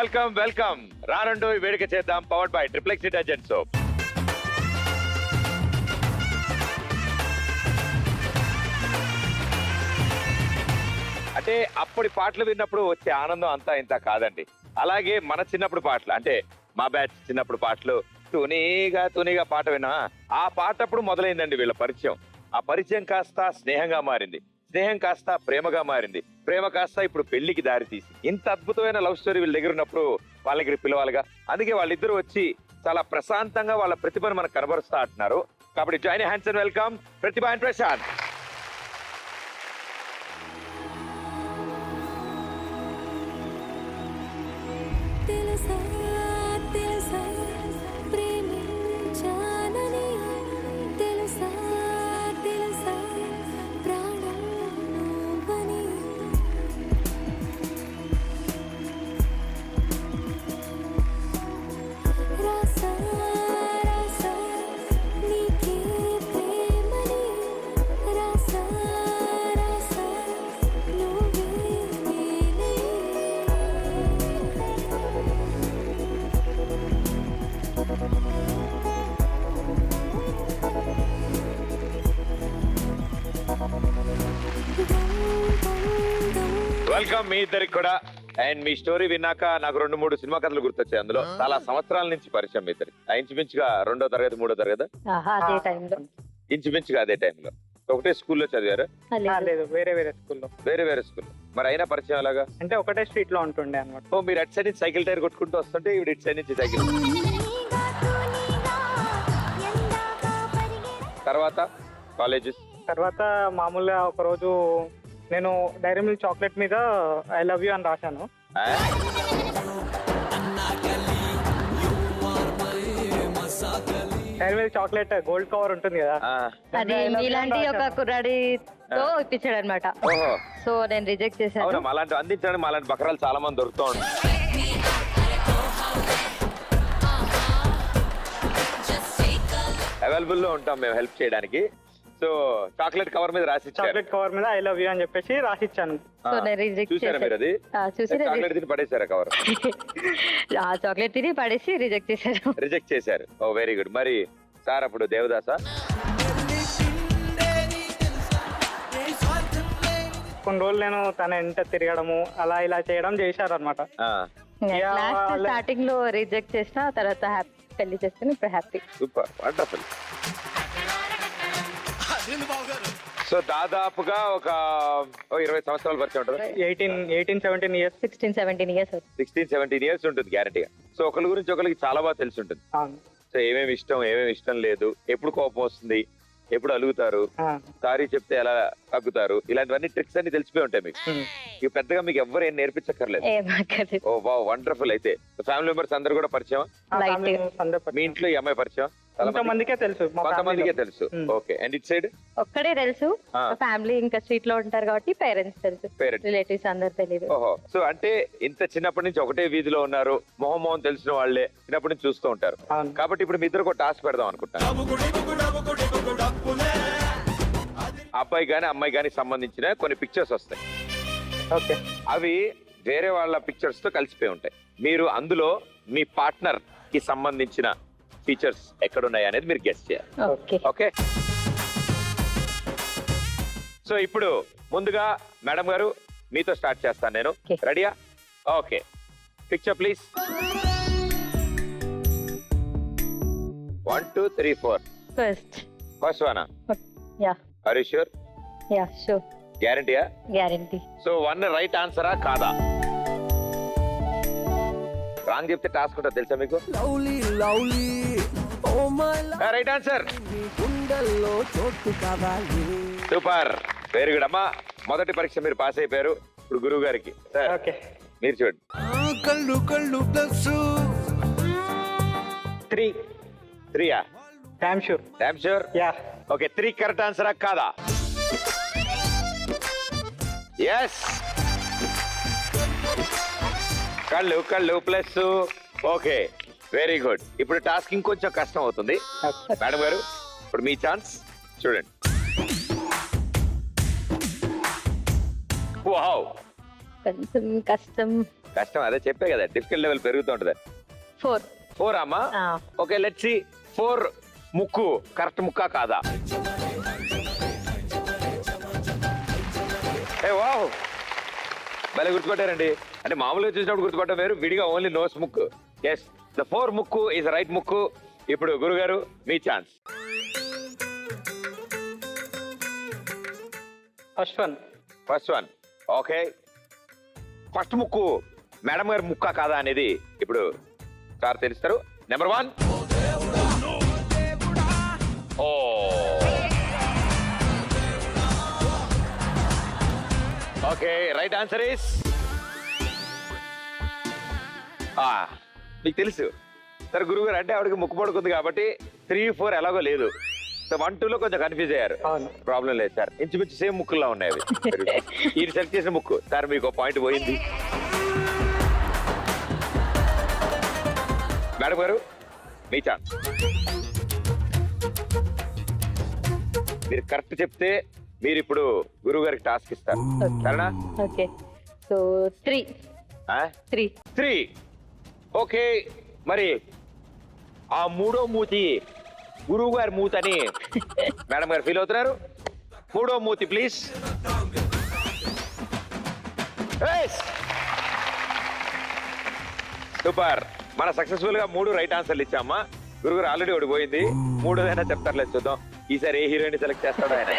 Welcome welcome. రానండు వేడుక చేద్దాం. Powered by triplex detergent soap. అంటే అప్పటి పాటలు విన్నప్పుడు వచ్చే ఆనందం అంతా ఇంత కాదండి. అలాగే మన చిన్నప్పుడు పాటలు, అంటే మా బ్యాచ్ చిన్నప్పుడు పాటలు, తునిగా పాట విన్నా ఆ పాట అప్పుడు మొదలైందండి వీళ్ళ పరిచయం. ఆ పరిచయం కాస్త స్నేహంగా మారింది, స్నేహం కాస్త ప్రేమగా మారింది, ప్రేమ కాస్త ఇప్పుడు పెళ్లికి దారి తీసి. ఇంత అద్భుతమైన లవ్ స్టోరీ వీళ్ళ దగ్గర ఉన్నప్పుడు వాళ్ళ దగ్గర పిలవాలిగా. అందుకే వాళ్ళిద్దరూ వచ్చి చాలా ప్రశాంతంగా వాళ్ళ ప్రతిభను మనకు కనబరుస్తా అంటున్నారు. కాబట్టి join hands and welcome Pratibha and Prashanth. Welcome మీ ఇద్దరికి కూడా. అండ్ మీ స్టోరీ విన్నాక నాకు 2-3 సినిమా కథలు గుర్తొచ్చాయి. అందులో చాలా సంవత్సరాల నుంచి పరిచయం మీ ఇద్దరికి. ఇంచుమించుగా 2వ తరగతి 3వ తరగతి ఇంచుమించుగా అదే టైంలో ఒకటే స్కూల్లో చదివారు? లేదు, వేరే వేరే స్కూల్లో. వేరే వేరే స్కూల్. మరి అయినా పరిచయం ఎలాగా? అంటే ఒకటే స్ట్రీట్ లో ఉంటుండే అనమాట. ఓ, మీరు అటు సైడ్ నుంచి సైకిల్ టైర్ కొట్టుకుంటూ వస్తుంటే ఇవి ఇటు సైడ్ నుంచి సైకిల్. తర్వాత కాలేజెస్? తర్వాత మామూలుగా ఒక రోజు నేను డైరీ మిల్క్ చాక్లెట్ మీద ఐ లవ్ యూ అని రాశాను. Dairy Milk chocolate gold cover ఉంటుంది కదా, అది ఇలాంటి ఒక కుర్రాడితో ఇప్పించాడు అనమాట. సో నేను రిజెక్ట్ చేశాను. అలాంటి అందించడానికి అలాంటి బకరాలు చాలా మంది దొరుకుతూ ఉంటాయి. అవైలబుల్ లో ఉంటాం మేము హెల్ప్ చేయడానికి. సో చాక్లెట్ కవర్ మీద రాసి, చాక్లెట్ కవర్ మీద ఐ లవ్ యూ అని చెప్పేసి రాసిచ్చాను. సో నేను రిజెక్ట్ చూసారా మీరు? అది చాక్లెట్ తిని పడేసారా కవర్? ఆ చాక్లెట్ తిని పడేసి రిజెక్ట్ చేశారు. రిజెక్ట్ చేశారు. ఓ వెరీ గుడ్. మరి సార్ అప్పుడు దేవదాసా? కొన్ని రోజులు నేను తన ఎంట తిరగడము అలా ఇలా చేయడం చేశారు అనమాట. లాస్ట్ స్టార్టింగ్ లో రిజెక్ట్ చేసిన తర్వాత పెళ్లి చేసుకుని ఇప్పుడు హ్యాపీ. Super, wonderful. సో దాదాపుగా ఒక 20 సంవత్సరాల పరిచయం ఉంటుంది. 18-17 ఇయర్స్. 16-17 ఇయర్స్. 16-17 ఇయర్స్ ఉంటుంది గ్యారంటీగా. సో ఒకరి గురించి ఒకరికి చాలా బాగా తెలిసి ఉంటుంది. సో ఏమేమి ఇష్టం, ఏమేమి ఇష్టం లేదు, ఎప్పుడు కోపం వస్తుంది, ఎప్పుడు అలుగుతారు, సారీ చెప్తే ఎలా తగ్గుతారు, ఇలాంటివన్నీ ట్రిక్స్ అన్ని తెలిసిపోయి ఉంటాయి మీకు. ఇక పెద్దగా మీకు ఎవరు ఏం నేర్పించక్కర్లేదు. ఓ వా, వండర్ఫుల్. అయితే ఫ్యామిలీ మెంబర్స్ అందరు కూడా పరిచయం? మీ ఇంట్లో ఈ అమ్మాయి పరిచయం? కొంతమందికే తెలుసు. కొంతమందికే తెలుసు. ఓకే. అండ్ ఇట్ సైడ్ ఒక్కడే తెలుసు. ఫ్యామిలీ ఇంకా స్ట్రీట్ లో ఉంటారు కాబట్టి పేరెంట్స్ తెలుసు, రిలేటివ్స్ అందరు తెలియదు. ఓహో. సో అంటే ఇంత చిన్నప్పటి నుంచి ఒకటే వీధిలో ఉన్నారు, మొహం తెలిసిన వాళ్ళే చిన్నప్పటి నుంచి చూస్తూ ఉంటారు. కాబట్టి ఇప్పుడు మీ ఇద్దరు ఒక టాస్క్ పెడదాం అనుకుంటాను. అబ్బాయి గాని అమ్మాయి గాని సంబంధించిన కొన్ని పిక్చర్స్ వస్తాయి. ఓకే. అవి వేరే వాళ్ళ పిక్చర్స్ తో కలిసిపోయి ఉంటాయి. మీరు అందులో మీ పార్ట్నర్ కి సంబంధించిన ఫీచర్స్ ఎక్కడున్నాయి అనేది మీరు గెస్ చేయాలి. ఓకే. సో ఇప్పుడు ముందుగా మేడం గారు మీతో స్టార్ట్ చేస్తాను నేను. రెడీయా? Okay. Picture please. 1 2 3 4. First one. Yeah. Are you sure? Yeah, sure. గ్యారంటీయా? గ్యారంటీ. సో 1 రైట్ ఆన్సరా కాదా? రాంగ్ చెప్తే టాస్క్ ఉంటుంది తెలుసా మీకు? Right answer. Super, very good. అమ్మా మొదటి పరీక్ష మీరు పాస్ అయిపోయారు. ఇప్పుడు గురువు గారికి సార్ మీరు చూడండి. కళ్ళు కళ్ళు plus 3. Damn sure. Damn sure? Yeah. Okay. 3 correct ఆన్సరా కాదా? ఎస్. కళ్ళు కళ్ళు ప్లస్. Okay, very good. ఇప్పుడు టాస్క్ ఇంకొంచెం కష్టం అవుతుంది. మేడం గారు ఇప్పుడు మీ ఛాన్స్ చూడండి. కొంచెం కష్టం. కష్టం, అదే చెప్పే కదా, డిఫికల్ట్ లెవెల్ పెరుగుతుంటది. 4. 4 అమ్మా. Okay, let's see. 4 ముక్కు కరెక్ట్ ముక్కా కాదా? ఏ వావ్, భలే గుర్తుపట్టారండి. అంటే మామూలుగా చూసినప్పుడు గుర్తుపట్టడం వేరు, విడిగా ఓన్లీ నోస్ ముక్కు. ఎస్, ద 4 ముక్కు ఈజ్ రైట్ ముక్కు. ఇప్పుడు గురుగారు మీ chance. First one. Okay, first ముక్కు మేడం గారి ముక్కా కాదా అనేది ఇప్పుడు సార్ తెలుస్తారు. Number 1. Oh, okay, right answer is మీకు తెలుసు సార్. గురువు గారు అంటే ఆవిడకి ముక్కు పడుకుంది కాబట్టి 3, 4 ఎలాగో లేదు. సో 1, 2లో కొంచెం కన్ఫ్యూజ్ అయ్యారు. ప్రాబ్లం లేదు సార్, ఇంచుమించు సేమ్ ముక్కుల్లో ఉన్నాయి అవి. ఈ సెలెక్ట్ చేసిన ముక్కు సార్, మీకు పాయింట్ పోయింది. మేడం గారు మీ ఛాన్స్. మీరు కరెక్ట్ చెప్తే మీరు ఇప్పుడు గురువు గారికి టాస్క్ ఇస్తారు, సరేనా? Okay, so 3. ఓకే, మరి ఆ 3వ మూతి గురువు గారి మూతని మేడం గారు ఫీల్ అవుతున్నారు. 3వ మూతి ప్లీజ్. సూపర్, మన సక్సెస్ఫుల్ గా 3 రైట్ ఆన్సర్లు ఇచ్చామా. గురుగారు ఆల్రెడీ ఓడిపోయింది, 3వదైనా చెప్తారులే, చూద్దాం ఈసారి ఏ హీరోయిన్ సెలెక్ట్ చేస్తాడో ఆయన.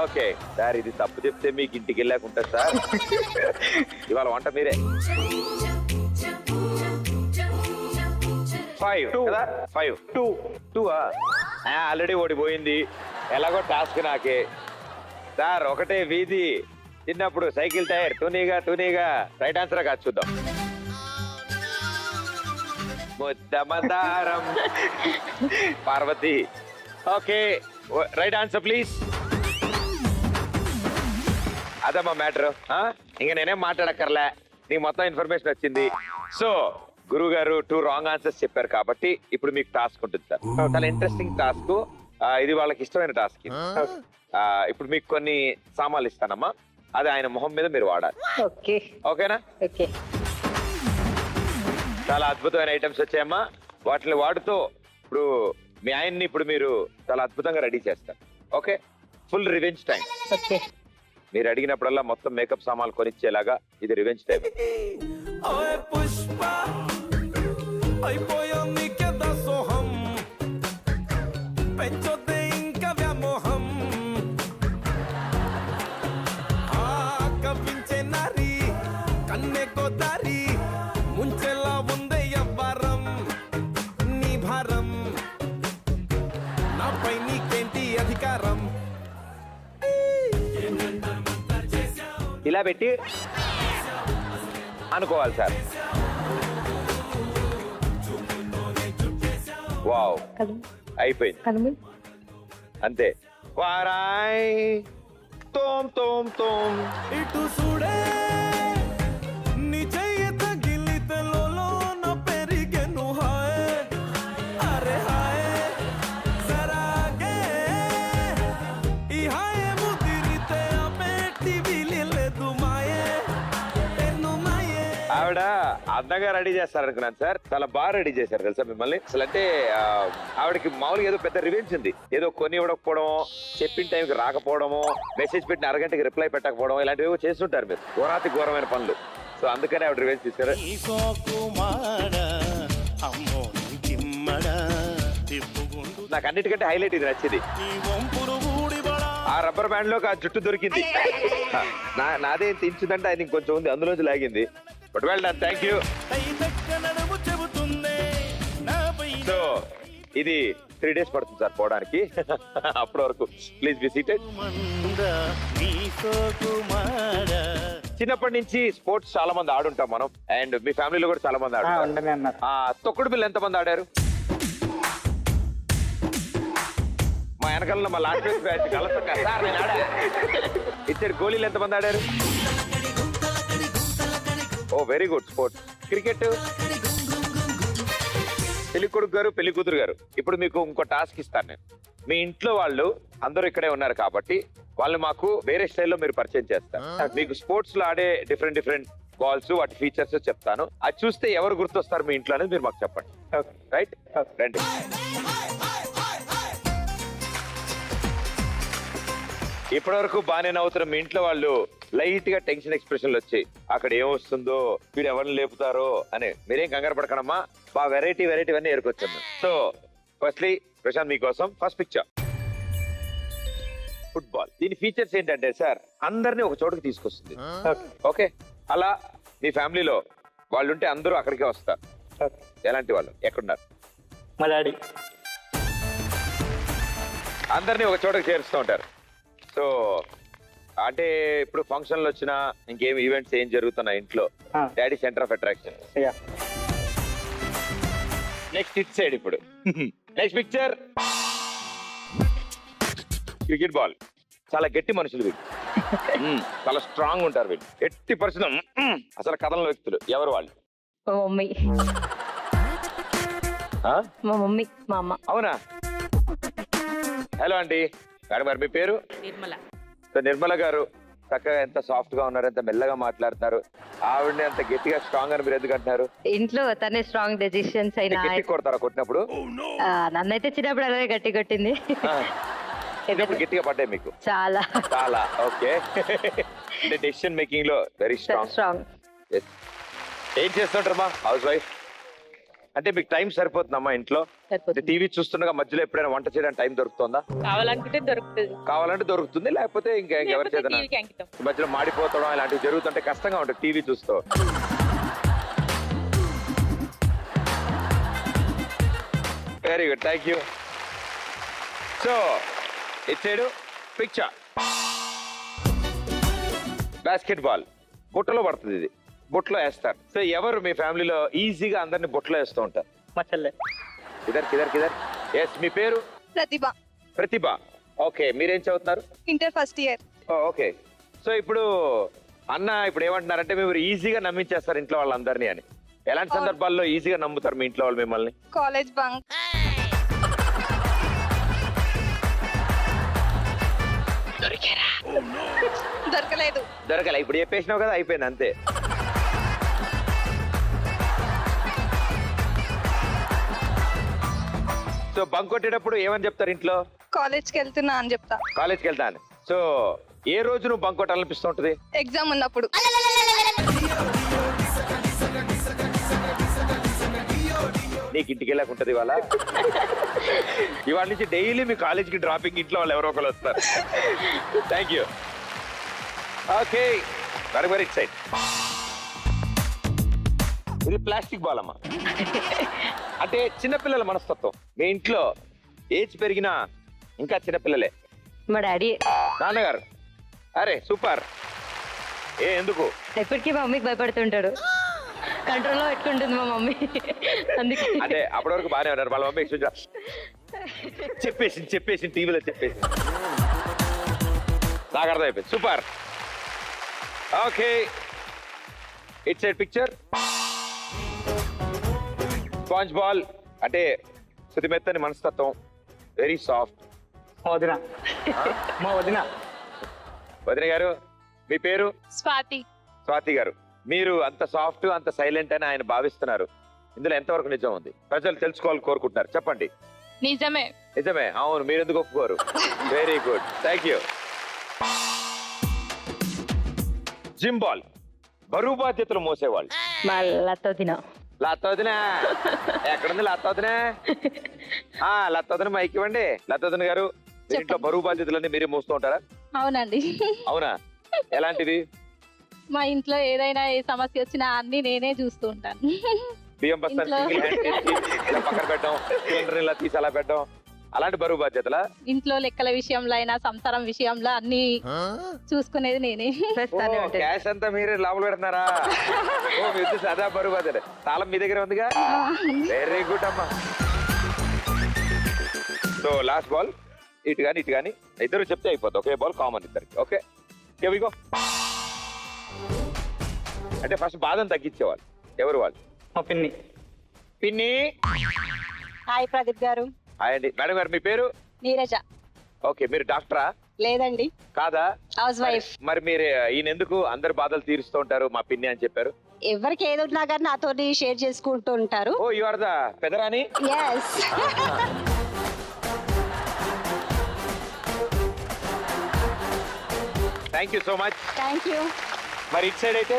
ఓకే సార్, ఇది తప్పు చెప్తే మీకు ఇంటికి వెళ్ళాకుంటారు సార్. ఇవాళ వంట మీరే. 5 కదా? 5. 2 ఆల్రెడీ ఓడిపోయింది, ఎలాగో టాస్క్ నాకే. సార్ ఒకటే వీధి, చిన్నప్పుడు సైకిల్ టైర్, తూనీగా రైట్ ఆన్సర్ కాదు, చూద్దాం. ముద్దమందారం Parvathi. Okay, right answer please. అదమ్మా మ్యాటర్. ఇంకా నేనేం మాట్లాడక్కర్లే, నీకు మొత్తం ఇన్ఫర్మేషన్ వచ్చింది. సో గురువు గారు 2 రాంగ్ ఆన్సర్స్ చెప్పారు కాబట్టి ఇప్పుడు మీకు టాస్క్ ఉంటుంది సార్. చాలా ఇంట్రెస్టింగ్ టాస్క్, ఇది వాళ్ళకి ఇష్టమైన టాస్క్. ఇప్పుడు మీకు కొన్ని సామాన్లు ఇస్తానమ్మా, అది ఆయన మొహం మీద మీరు వాడాలి. ఓకేనా? ఓకే, చాలా అద్భుతమైన ఐటమ్స్ వచ్చాయమ్మా. వాటిని వాడుతూ ఇప్పుడు మీ ఆయన్ని ఇప్పుడు మీరు చాలా అద్భుతంగా రెడీ చేస్తారు. Okay, full revenge time. మీరు అడిగినప్పుడల్లా మొత్తం మేకప్ సామాన్లు కొనిచ్చేలాగా ఇది రివెంజ్ టైం. ఇలా పెట్టి అనుకోవాలి సార్. వావ్, అయిపోయింది అంతే. వారాయ్ తోం ఇటు చూడే నీ చెయ్యి తగిలితే లోలోన పెరిగెను హాయ్. అరే హాయ్ సరాగే ఈ హాయ్ ముదిరితే ఆ పెట్టి విలిలేదు మాయే ఎన్ను మాయే. ఆవిడ అందంగా రెడీ చేస్తారు అనుకున్నాను సార్, చాలా బాగా రెడీ చేశారు తెలుసా మిమ్మల్ని. అసలు అంటే ఆవిడకి మామూలుగా ఏదో పెద్ద రివెంజ్ ఉంది, ఏదో కొని ఇవ్వకపోవడము, చెప్పిన టైంకి రాకపోవడము, మెసేజ్ పెట్టిన అరగంటకి రిప్లై పెట్టకపోవడం, ఇలాంటివి చేస్తుంటారు మీరు, ఘోరమైన పనులు. సో అందుకనే ఆవిడ రివెంజ్ తీశారు. నాకు అన్నిటికంటే హైలైట్ ఇది నచ్చింది, ఆ రబ్బర్ బ్యాండ్ లోకి ఆ జుట్టు దొరికింది. నాదే తించుదంటే ఆయన ఇంకొంచెం ఉంది, అందులోంచి లాగింది. But well done, thank you. So ఇది 3 days పడుతుంది సార్ పోవడానికి. అప్పటి వరకు ప్లీజ్ బి సీటెడ్. చిన్నప్పటి నుంచి స్పోర్ట్స్ చాలా మంది ఆడుంటాం మనం, అండ్ మీ ఫ్యామిలీలో కూడా చాలా మంది ఆడుతారు. తొక్కుడు బిల్లు ఎంత మంది ఆడారు? మా వెనకాల మా లాస్ట్ బ్యాచ్ సార్ నేను ఆడా. ఇచ్చాడు గోళీలు ఎంత మంది ఆడారు? ఓ వెరీ గుడ్. Sports, cricket. పెళ్లి కొడుకు గారు, పెళ్లి కూతురు గారు, ఇప్పుడు మీకు ఇంకో టాస్క్ ఇస్తాను నేను. మీ ఇంట్లో వాళ్ళు అందరూ ఇక్కడే ఉన్నారు కాబట్టి వాళ్ళు మాకు వేరే స్టైల్లో మీరు పరిచయం చేస్తారు. మీకు స్పోర్ట్స్ లో ఆడే డిఫరెంట్ బాల్స్ వాటి ఫీచర్స్ చెప్తాను. అది చూస్తే ఎవరు గుర్తొస్తారు మీ ఇంట్లో అనేది మీరు మాకు చెప్పండి. ఓకే. రైట్, రండి. ఇప్పటి వరకు బాగానే నవ్వుతున్న మీ ఇంట్లో వాళ్ళు లైట్ గా టెన్షన్ ఎక్స్ప్రెషన్లు వచ్చి అక్కడ ఏమొస్తుందో, వీడు ఎవరిని లేపుతారో అని మీరేం కంగారు పడకనమ్మా. బాగా వెరైటీ అన్నీ ఏరుకొచ్చాను. సో ఫస్ట్లీ ప్రశాంత్ మీకోసం ఫస్ట్ పిక్చర్ ఫుట్బాల్. దీని ఫీచర్స్ ఏంటంటే సార్ అందరినీ ఒక చోటుకి తీసుకొస్తుంది. ఓకే. ఓకే, అలా మీ ఫ్యామిలీలో వాళ్ళు ఉంటే అందరూ అక్కడికే వస్తారు. ఓకే. ఎలాంటి వాళ్ళు ఎక్కడున్నారు? మా డాడీ. అందరినీ ఒక చోటకి చేరుస్తూ ఉంటారు. సో అంటే ఇప్పుడు ఫంక్షన్లు వచ్చినా ఇంకేం ఈవెంట్స్ ఏం జరుగుతున్నాయి ఇంట్లో, daddy centre of attraction. Yeah. Next it side ఇప్పుడు నెక్స్ట్ పిక్చర్ క్రికెట్ బాల్. చాలా గట్టి మనుషులు వీళ్ళు. చాలా స్ట్రాంగ్ ఉంటారు వీళ్ళు. ఎట్టి పరిస్థితులు అసలు కథల వ్యక్తులు. ఎవరు వాళ్ళు? మా మమ్మీ. ఆ? మా మమ్మీ, మా అమ్మ. అవునా? హలో అండి, మేడం గారు మీ పేరు? నిర్మల. సో నిర్మల గారు చక్కగా ఎంత సాఫ్ట్ గా ఉన్నారు, ఎంత మెల్లగా మాట్లాడుతున్నారు. ఆవిడని అంత గట్టిగా స్ట్రాంగ్ అని మీరు ఎందుకు అంటున్నారు? ఇంట్లో తనే స్ట్రాంగ్ డెసిషన్స్ అయినా గట్టి కొడతారా కొట్టినప్పుడు? నన్నైతే చిన్నప్పుడు అలాగే గట్టి కొట్టింది. చిన్నప్పుడు గట్టిగా పడ్డాయి మీకు? చాలా చాలా. ఓకే. అంటే డెసిషన్ మేకింగ్ లో వెరీ స్ట్రాంగ్. స్ట్రాంగ్. ఏం చేస్తుంటారమ్మా హౌస్ వైఫ్? అంటే మీకు టైం సరిపోతుందమ్మా ఇంట్లో? టీవీ చూస్తుండగా మధ్యలో ఎప్పుడైనా వంట చేయడానికి టైం దొరుకుతుందా? కావాలనుకుంటే దొరుకుతుంది. కావాలంటే దొరుకుతుంది, లేకపోతే ఇంకెవరి చేత మధ్యలో మాడిపోతాం ఇలాంటివి జరుగుతుంటే కష్టంగా ఉంటుంది టీవీ చూస్తూ. Very good, thank you. So ఇచ్చాడు పిక్చర్ బాస్కెట్ బాల్. బుట్టలో పడుతుంది ఇది, బుట్టలో వేస్తారు. సో ఎవరు మీ ఫ్యామిలీలో ఈజీగా అందరిని బుట్టలో వేస్తూ ఉంటారు? మా చెల్లె. కిదర్. ఎస్, మీ పేరు? ప్రతిభ. ప్రతిభ. ఓకే, మీరేం చదువుతున్నారు? Inter first year. Okay. So ఇప్పుడు అన్న ఇప్పుడు ఏమంటున్నారంటే మీరు ఈజీగా నమ్మించేస్తారు ఇంట్లో వాళ్ళందరినీ అని. ఎలాంటి సందర్భాల్లో ఈజీగా నమ్ముతారు మీ ఇంట్లో వాళ్ళు మిమ్మల్ని? College bunk. దొరకలేదు. దొరకలే, ఇప్పుడు చెప్పేసినావు కదా, అయిపోయింది అంతే. సో బంక్ కొట్టేటప్పుడు ఏమని చెప్తారు ఇంట్లో? కాలేజ్కి వెళ్తున్నా అని చెప్తా. కాలేజ్కి వెళ్తాను. సో ఏ రోజు నువ్వు బంక్ కొట్టాలనిపిస్తూ ఉంటుంది? ఎగ్జామ్ ఉన్నప్పుడు. నీకు ఇంటికి వెళ్ళాక ఉంటుంది ఇవాళ. ఇవాళ నుంచి డైలీ మీ కాలేజ్కి డ్రాపింగ్ ఇంట్లో వాళ్ళు ఎవరో ఒకరు వస్తారు. Thank you. Okay, very excite. ఇది ప్లాస్టిక్ బాల్ అమ్మా. అంటే చిన్నపిల్లల మనస్తత్వం. మీ ఇంట్లో ఏజ్ పెరిగినా ఇంకా చిన్నపిల్లలే. మా డాడీ. నాన్నగారు? అరే సూపర్. ఎందుకు? ఎప్పటికీ మా మమ్మీకి భయపడుతుంటాడు. కంట్రోల్లో పెట్టుకుంటుంది మా మమ్మీ. అందుకే అంటే అప్పటి వరకు బాగానే ఉన్నారు. వాళ్ళ మమ్మీ చెప్పేసి టీవీలో చెప్పేసి నాకు అర్థమైపోయింది. Super. Okay, it's a picture sponge ball. అంటే శుతిమెత్తని మనస్తత్వం, వెరీ సాఫ్ట్. మా వదిన. మా వదిన. వదిన గారు మీ పేరు? స్వాతి. స్వాతి గారు, మీరు అంత సాఫ్ట్ అంత సైలెంట్ అని ఆయన భావిస్తున్నారు. ఇందులో ఎంతవరకు నిజం ఉంది? ప్రజలు తెలుసుకోవాలని కోరుకుంటున్నారు, చెప్పండి. నిజమే. నిజమే? అవును, మీరు ఎందుకు ఒప్పుకోరు? Very good, thank you. Gym ball. బరువు బాధ్యతలు మోసేవాళ్ళు. మా లతో తిన. లతోదినా ఎక్కడుంది? లతోదినా లతోదిన మైక్ ఇవ్వండి. లతోదిన గారు, మీ ఇంట్లో బరువు బాధ్యతలన్నీ మీరే మోస్తూ ఉంటారా? అవునండి. అవునా? ఎలాంటివి? మా ఇంట్లో ఏదైనా ఏ సమస్య వచ్చినా అన్ని నేనే చూస్తూ ఉంటాను. బియ్యం బస్తాలు సింగిల్ హ్యాండ్ ఇలా పక్కన పెట్టడం, సిలిండర్ ఇలా తీసి అలా పెట్టడం, అలాంటి బరువు బాధ్యతలా? ఇంట్లో లెక్కల విషయంలో అయినా సంసారం విషయంలో అన్ని చూసుకునేది నేనే. క్యాష్ అంతా మీరే లోపల పెడుతున్నారా? ఓ, మీ ఉద్దేశం అదా బరువు బాధ్యత. తాళం మీ దగ్గర ఉందిగా. వెరీ గుడ్ అమ్మా. So last ball. ఇటు కానీ ఇద్దరు చెప్తే అయిపోతుంది. ఒకే బాల్ కామన్ ఇద్దరికి. Okay, go. అంటే ఫస్ట్ బాధను తగ్గించేవాళ్ళు ఎవరు? వాళ్ళు మా పిన్ని. పిన్ని. హాయ్ ప్రదీప్ గారు. హాయ్ అండి. మేడం గారు మీ పేరు? నీరజ. ఓకే, మీరు డాక్టరా? లేదండి, కాదా? House wife. మరి మీరు ఈయన ఎందుకు అందరి బాధలు తీరుస్తూ ఉంటారు మా పిన్ని అని చెప్పారు? ఎవరికి ఏది ఉన్నా కానీ నాతో షేర్ చేసుకుంటూ ఉంటారు. ఓ యు ఆర్ ద పెదరాని. Yes. Thank you so much. Thank you. మరి ఇటు సైడ్ అయితే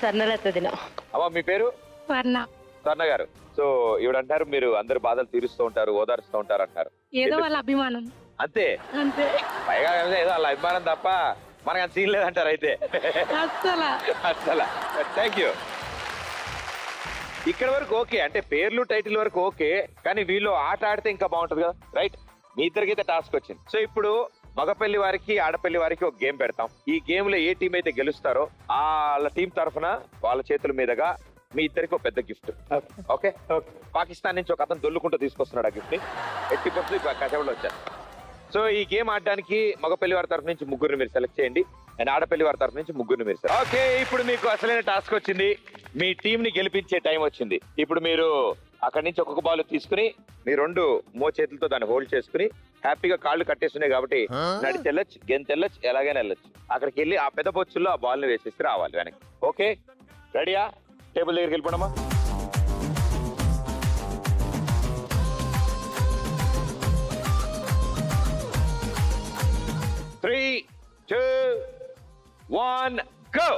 స్వర్ణలత దినం. అమ్మ మీ పేరు? వర్ణ. స్వర్ణ గారు. సో ఇవిడంటారు మీరు అందరి బాధలు తీరుస్తూ ఉంటారు, ఓదారుస్తూ ఉంటారు అంటారు. ఏదో వాళ్ళ అభిమానం అంతే అంతే. పైగా ఏదో వాళ్ళ అభిమానం తప్ప మనకు అంత సీన్ లేదంటారు అయితే. అసలు థ్యాంక్ యూ. ఇక్కడ వరకు ఓకే, అంటే పేర్లు టైటిల్ వరకు ఓకే, కానీ వీళ్ళు ఆట ఆడితే ఇంకా బాగుంటది కదా, రైట్? మీ ఇద్దరికైతే టాస్క్ వచ్చింది. సో ఇప్పుడు మగపల్లి వారికి ఆడపల్లి వారికి ఒక గేమ్ పెడతాం. ఈ గేమ్ లో ఏ టీం అయితే గెలుస్తారో వాళ్ళ టీం తరఫున వాళ్ళ చేతుల మీదుగా మీ ఇద్దరికి ఒక పెద్ద గిఫ్ట్. ఓకే? పాకిస్తాన్ నుంచి ఒక అతను దొల్లుకుంటూ తీసుకొస్తున్నాడు ఆ గిఫ్ట్ ని. 80% కసేపట్లో వచ్చారు. సో ఈ గేమ్ ఆడడానికి మగపల్లి వారి తరఫు నుంచి ముగ్గురిని మీరు సెలెక్ట్ చేయండి, అండ్ ఆడపల్లి వారి తరఫు నుంచి ముగ్గురిని మీరు సెలెక్ట్. ఓకే, ఇప్పుడు మీకు అసలైన టాస్క్ వచ్చింది. మీ టీం ని గెలిపించే టైం వచ్చింది. ఇప్పుడు మీరు అక్కడి నుంచి ఒక్కొక్క బాల్ తీసుకుని మీ రెండు చేతులతో దాన్ని హోల్డ్ చేసుకుని హ్యాపీగా కాళ్ళు కట్టేస్తున్నాయి కాబట్టి నడిచి వెళ్ళొచ్చు, గెంతెళ్ళొచ్చు, ఎలాగైనా వెళ్ళొచ్చు. అక్కడికి వెళ్ళి ఆ పెద్ద బొచ్చుల్లో ఆ బాల్ ని వేసేసి రావాలి వెనక్కి. ఓకే, రెడీయా? టేబుల్ దగ్గరికి వెళ్ళిపోవడమా? Three, 2, 1, go!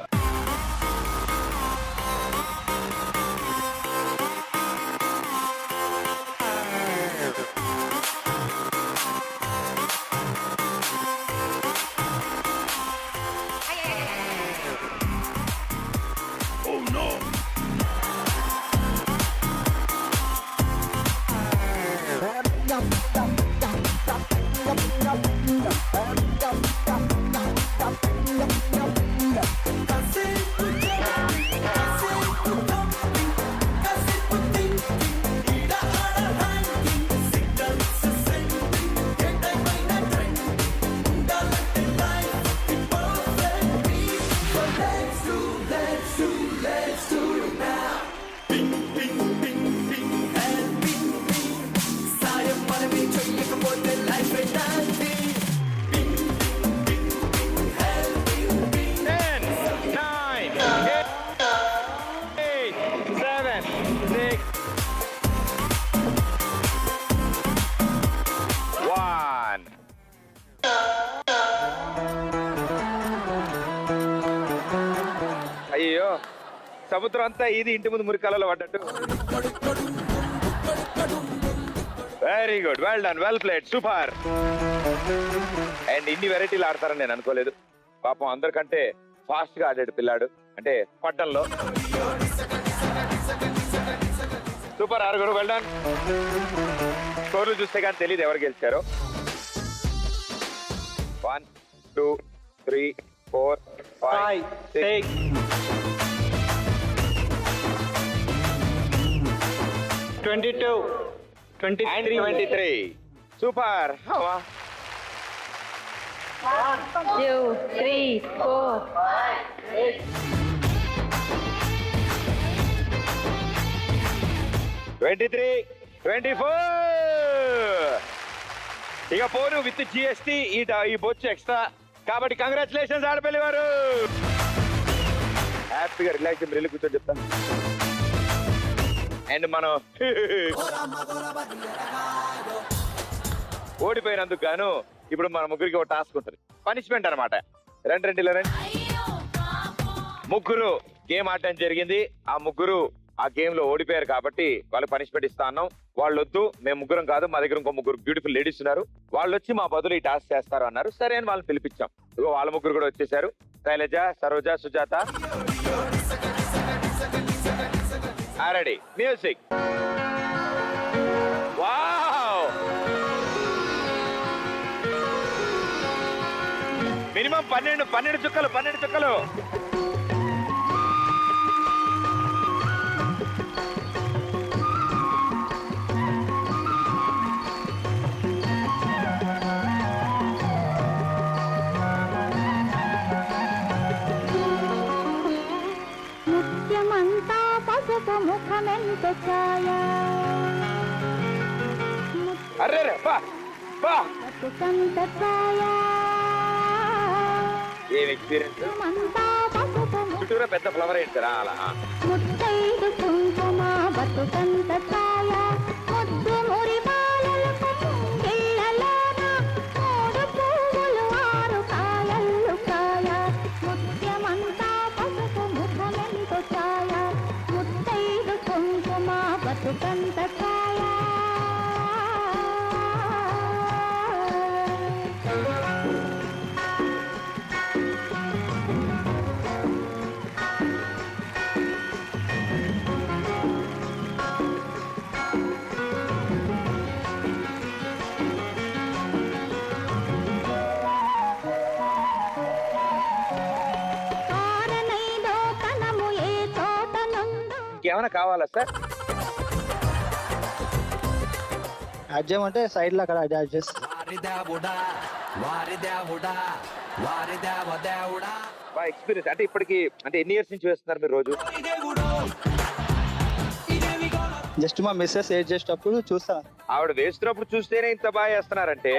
అయ్యో, సముద్రం అంతా ఇది ఇంటి ముందు మురికాలలో పడ్డట్టు. Very good, well done, well played, super. And ఇన్ని వెరైటీలు ఆడతారని నేను అనుకోలేదు. పాపం అందరికంటే ఫాస్ట్ గా ఆడాడు పిల్లాడు, అంటే పట్టణంలో. సూపర్, ఆరుగురు, వెల్ డన్. స్కోర్లు చూస్తే కానీ తెలియదు ఎవరు గెలిచారో. 1, 2, 3, 4, 5, 6. 22, 23. సూపర్. 1, 2, 3, 4, 5, 23, 24. ఇక పోను విత్ జిఎస్టీ ఈ బొచ్చు ఎక్స్ట్రా కాబట్టి కంగ్రాచులేషన్స్ ఆడపల్లి వారు. హ్యాపీగా రిలాక్స్ రిల్లు కూర్చొని చెప్తాను. అండ్ మనం ఓడిపోయినందుకు గాను ఇప్పుడు మన ముగ్గురికి ఒక టాస్క్ ఉంటుంది, పనిష్మెంట్ అనమాట. రండి. ముగ్గురు గేమ్ ఆడటం జరిగింది. ఆ ముగ్గురు ఆ గేమ్ లో ఓడిపోయారు కాబట్టి వాళ్ళు పనిష్మెంట్ ఇస్తా అన్నాం. వాళ్ళు వద్దు, మేము ముగ్గురం కాదు, మా దగ్గర ఇంకో ముగ్గురు బ్యూటిఫుల్ లేడీస్ ఉన్నారు, వాళ్ళు వచ్చి మా బదులు ఈ టాస్క్ చేస్తారు అన్నారు. సరే అని వాళ్ళని పిలిపించాం. ఇగో వాళ్ళ ముగ్గురు కూడా వచ్చేసారు, Shailaja, Saroja, Sujatha. Ready, music. Wow, minimum 12 చుక్కలు. ముత్యమంతా పసుపు ముఖమెంత ఛాయా అర్రే బా సంత ఛాయా ఏం ఎక్స్పీరియన్స్? మంతా పసుపు చుట్టూరా పెద్ద ఫ్లవర్ ఏంటి సార్? అలా ముత్తైదు కుంకుమ బతుకంత ఛాయ ముద్దు మురి బాలలకు ముంగిళ్ళలోన మూడు పువ్వులు ఆరు కాయలు కాయ ముత్యమంతా పసుపు ముఖమెంతో ఛాయ ముత్తైదు కుంకుమ బతుకంత ఛాయ. కారణైలో కనము ఏ చోట నుండు ఇంకేమైనా కావాలా సార్? యాడ్ చేయమంటే సైడ్ లో అక్కడ యాడ్ చేస్తా. బాగా ఎక్స్పీరియన్స్ అంటే ఇప్పటికి అంటే ఎన్ని ఇయర్స్ నుంచి వేస్తున్నారు మీరు రోజు? జస్ట్ మా మిస్సెస్ ఏడ్ చేసేటప్పుడు చూస్తాను. ఆవిడ వేస్తున్నప్పుడు చూస్తేనే ఇంత బాగా వేస్తున్నారంటే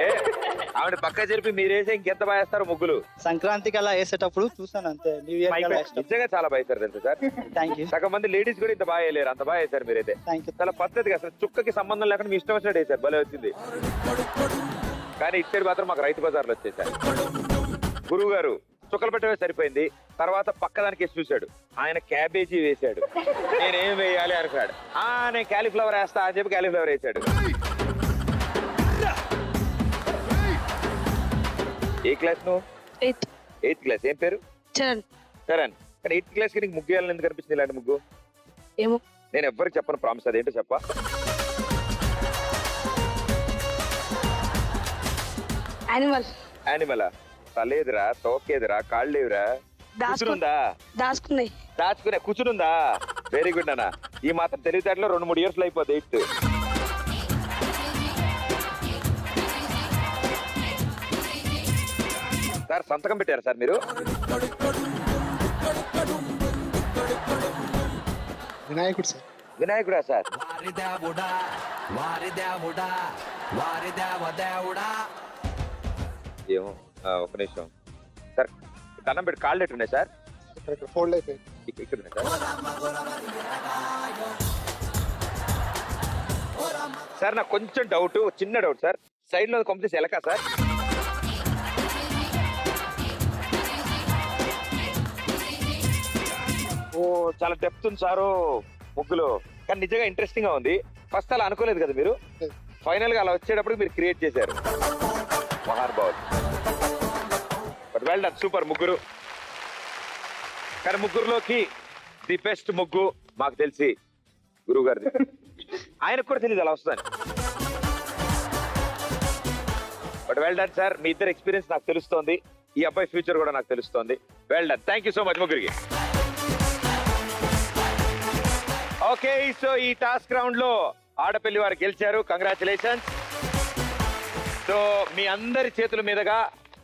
ఆవిడ పక్క జరిపి మీరు వేసే ఇంకెంత బాగా వేస్తారు ముగ్గులు. సంక్రాంతికి అలా వేసేటప్పుడు చూస్తాను అంతే. న్యూ ఇయర్ నిజంగా చాలా బాగా వేస్తారు తెలుసు సార్. థ్యాంక్ యూ సగం మంది లేడీస్ కూడా ఇంత బాగా వేయలేరు, అంత బాగా వేశారు మీరైతే. Thank you. చాలా పద్ధతిగా అసలు చుక్కకి సంబంధం లేకుండా మీ ఇష్టం వచ్చినట్టు వేశారు, భలే వచ్చింది. కానీ ఇచ్చేది మాత్రం మాకు రైతు బజార్లో వచ్చేసారు. గురువు గారు చుక్కలు పెట్టడమే సరిపోయింది, తర్వాత పక్కదానికి వేసి చూశాడు, ఆయన క్యాబేజీ వేశాడు. నేనేం వేయాలి అనుకున్నాడు. నేను క్యాలీఫ్లవర్ వేస్తా అని చెప్పి క్యాలీఫ్లవర్ వేశాడు. ఏ క్లాస్ నువ్వు? 8th class. ఏం పేరు? చరణ్. చరణ్. కానీ 8th క్లాస్ కి నీకు ముగ్గు వేయాలని ఎందుకు అనిపించింది ఇలాంటి ముగ్గు? ఏమో నేను ఎవ్వరికి చెప్పను ప్రామిస్, అదేంటో చెప్పా. యానిమలా? తలేదురా, తోకేదురా, కాళ్ళు లేవురా, కూర్చునుందా? దాచుకున్నాయి. దాచుకునే కూర్చునుందా? వెరీ గుడ్ అన్న. ఈ మాత్రం తెలివితేటలో 2-3 ఇయర్స్ లో అయిపోద్ది 8th. సార్ సంతకం పెట్టారు సార్ మీరు? వినాయకుడు సార్. వినాయకుడా సార్? ఏమో ఒక నిమిషం సార్, దండం పెట్టి కాళ్ళు ఎట్టున్నాయి సార్? ఫోల్డ్ అయిపోయింది. ఇక్కడ ఉన్నాయి సార్. సార్ నాకు కొంచెం డౌట్, చిన్న డౌట్ సార్. సైడ్ లో కంప్లీట్ ఎలకా సార్? ఓ చాలా డెప్త్ ఉంది సారు ముగ్గులు, కానీ నిజంగా ఇంట్రెస్టింగ్ గా ఉంది. ఫస్ట్ అలా అనుకోలేదు కదా మీరు, ఫైనల్ గా అలా వచ్చేటప్పుడు మీరు క్రియేట్ చేశారు. మహానుభావులు. బట్ వెల్ డన్, సూపర్ ముగ్గురు. కానీ ముగ్గురులోకి ది బెస్ట్ ముగ్గు మాకు తెలిసి గురువు గారిది. ఆయనకు కూడా తెలియదు అలా వస్తుందని. బట్ వెల్ డన్ సార్, మీ ఇద్దరు ఎక్స్పీరియన్స్ నాకు తెలుస్తోంది, ఈ అబ్బాయి ఫ్యూచర్ కూడా నాకు తెలుస్తోంది. Well done, thank you so much ముగ్గురికి. ఓకే, సో ఈ టాస్క్ రౌండ్ లో ఆడపల్లి వారు గెలిచారు, కంగ్రాచులేషన్స్. సో మీ అందరి చేతుల మీదుగా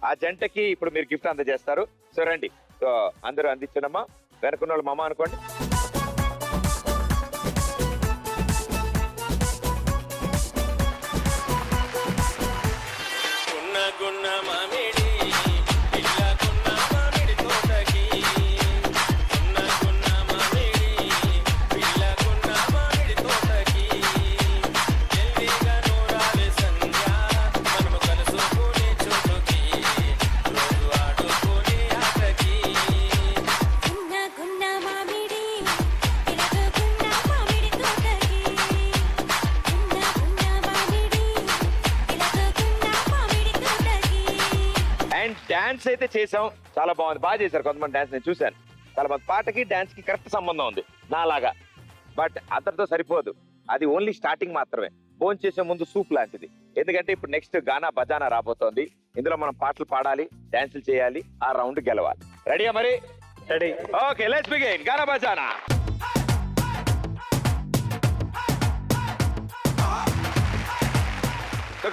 ఆ జంటకి ఇప్పుడు మీరు గిఫ్ట్ అందజేస్తారు. సో రండి, సో అందరూ అందించడమ్మా. వెనకున్న వాళ్ళు మమ్మ అనుకోండి. డాన్స్ అయితే చేసాం, చాలా బాగుంది, బాగా చేశారు కొంతమంది డాన్స్, నేను చూశాను. చాలా మంది పాటకి డాన్స్ కి కరెక్ట్ సంబంధం ఉంది నాలాగా. బట్ అతడితో సరిపోదు, అది ఓన్లీ స్టార్టింగ్ మాత్రమే. భోజనం చేసే ముందు సూప్ లాంటిది. ఎందుకంటే ఇప్పుడు నెక్స్ట్ గానా బజానా రాబోతోంది. ఇందులో మనం పాటలు పాడాలి, డాన్సులు చేయాలి, ఆ రౌండ్ గెలవాలి. రెడీయా మరి? Ready. Okay, let's begin. Gana Bajana.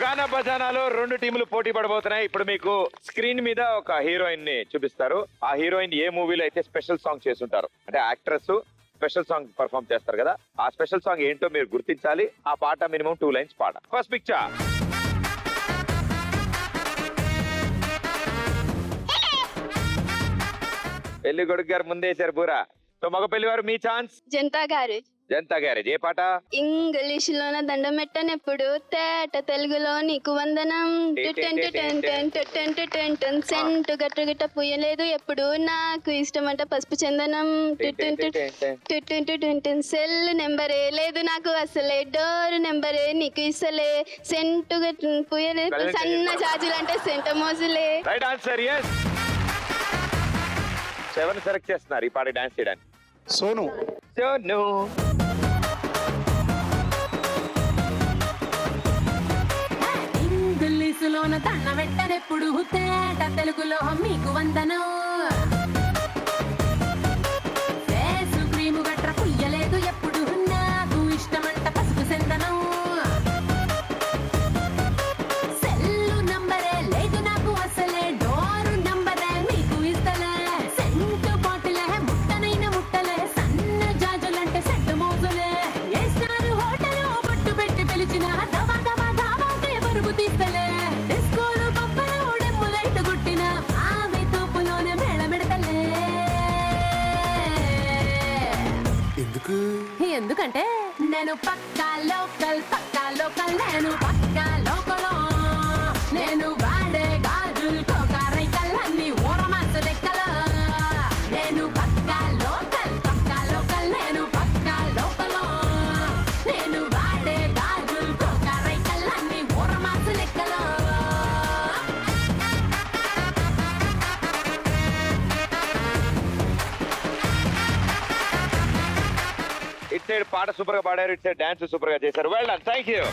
Gana బజానాలో 2 టీములు పోటీ పడబోతున్నాయి. ఇప్పుడు మీకు స్క్రీన్ మీద ఒక హీరోయిన్ ని చూపిస్తారు. ఆ హీరోయిన్ ఏ మూవీలో అయితే స్పెషల్ సాంగ్ చేస్తుంటారు, అంటే యాక్ట్రెస్ స్పెషల్ సాంగ్ పర్ఫార్మ్ చేస్తారు కదా, ఆ స్పెషల్ సాంగ్ ఏంటో మీరు గుర్తించాలి. ఆ పాట మినిమం 2 లైన్స్ పాట. First picture. పెళ్లి కొడుకు గారు ముందేశారు బూరా. సో మగ పెళ్లి వారు మీ ఛాన్స్. జనతా గారు జనతా గ్యారేజ్ ఏ పాట? ఇంగ్లీష్ లోన దండం పెట్టనెప్పుడు తేట తెలుగులో నీకు వందనం సెంటు గట్ట గిట్ట పుయ్యలేదు ఎప్పుడు నాకు ఇష్టమంట పసుపు చందనం సెల్ నెంబరే లేదు నాకు అసలే డోర్ నెంబరే నీకు ఇసలే సెంటు గట్ట పుయ్యలేదు సన్న జాజులు అంటే సెంట మోజులే. Right answer. ఎస్. ఎవరిని సెలెక్ట్ చేస్తున్నారు ఈ పాట డాన్స్ చేయడానికి? సోను. సోను. ఇంగ్లీషులోన దండ పెట్టనెప్పుడు తేట తెలుగులో మీకు వందనం ఫేసు క్రీము గట్ర పుయ్యలేదు ఎప్పుడు నాకు ఇష్టమంట పసుపు చందనం సెల్లు నంబరే లేదు నాకు అసలే డోరు నంబరే మీకు ఇస్తలే సెంటు బాటిలే ముట్టనైన ముట్టలే సన్న జాజులంటే సెట్టు మోజులే వేసినారు హోటల్ బొట్టు పెట్టి పిలిచిన దవా దవా దావాకే పరుగు తీస్తలే డిస్కోలు పప్పలు డెమ్ములైట్ గుట్టిన ఆమె తోపులోనే మేళమెడతలే. ఎందుకంటే నేను పక్కా లోకల్ నేను పక్కా లోకలో నేను వాడే గాజులు కోకారైకల్ అన్ని ఊరమాసు లెక్కల నేను పక్కా లోకల్ నేను పక్కా లోకలో నేను వాడే గాజులు కోకారైకల్ అన్ని ఊరమాసు లెక్కల. ఇట్ సైడ్ పాట సూపర్ గా పాడారు, ఇట్ సైడ్ డాన్స్ సూపర్ గా చేశారు. Well done, thank you.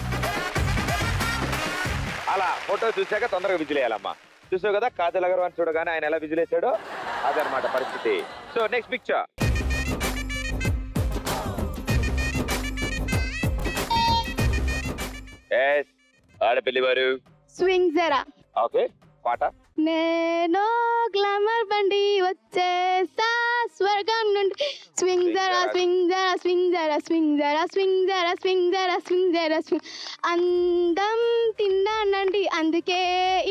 అలా ఫోటో చూసాక తొందరగా విజిలేయాలమ్మా. చూసావు కదా కాజల్ అగర్వాల్ చూడగానే ఆయన ఎలా విజిలేసాడో అదనమాట పరిస్థితి. So next picture. ఎస్, ఆడపిల్లి వారు స్వింగ్ జరా ఓకే పాట. నేను గ్లామర్ బండి వచ్చేసా స్వర్గం నుండి స్వింగ్ జరా స్వింగ్ జరా స్వింగ్ జరా స్వింగ్ జరా స్వింగ్ జరా స్వింగ్ జరా స్వింగ్ జరా స్వింగ్ అందం తిన్నానండి అందుకే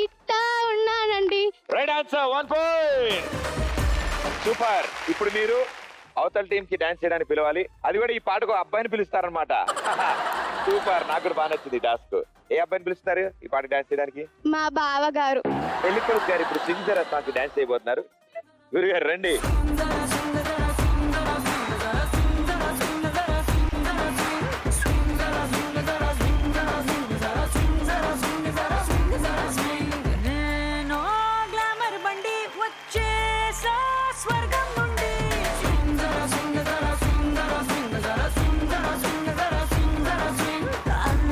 ఇట్టా ఉన్నానండి. Right answer, 1 point. సూపర్. ఇప్పుడు మీరు అవతల టీం కి డాన్స్ చేయడానికి పిలవాలి, అది కూడా ఈ పాటకు అబ్బాయిని పిలుస్తారనమాట. సూపర్, నాకు కూడా బాగా నచ్చింది టాస్క్. ఏ అబ్బాయిని పిలుస్తారు ఈ పాట డాన్స్ చేయడానికి? మా బావ గారు. పెళ్లి కొడుకు గారు ఇప్పుడు సింగ్ జరా సాంగ్ డాన్స్ చేయబోతున్నారు. గురుగారు రండి. నేను గ్లామర్ బండి వచ్చేసా స్వర్గం నుండి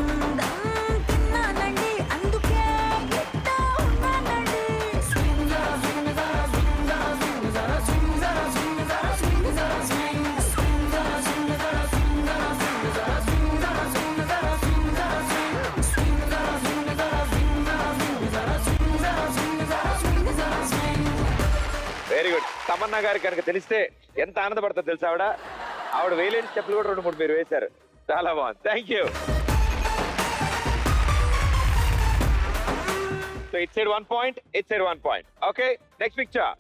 అందం తిన్నానండి అందుకే ఇట్టా ఉన్నానండి. Very good. తమన్నా గారి కనుక తెలిస్తే ఎంత ఆనందపడుతుందో తెలుసా ఆవిడ. ఆవిడ వేలేని స్టెప్లు కూడా 2-3 మీరు వేశారు. చాలా బాగుంది, thank you. So it side 1 point, it side 1 point. Okay, next picture.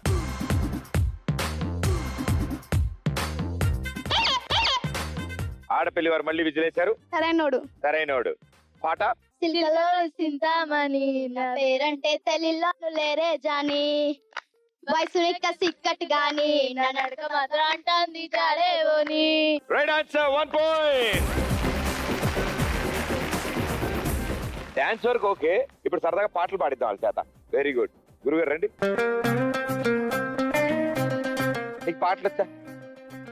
ఆడపిల్లి వారు మళ్ళీ విజిలేశారు. సరైనోడు. సరైనోడు పాట. సిల్కలో సింతామణి నా పేరంటే తెలిలో లేరే జాని వయసు సిక్కట్ గాని నా నడక మాత్రం అంటుంది జాడేవోని. Right answer, 1 point. డాన్స్ వరకు ఓకే, ఇప్పుడు సరదాగా పాటలు పాడిద్దాం వాళ్ళ చేత. Very good. గురుగారు రండి. నీకు పాటలు వచ్చా?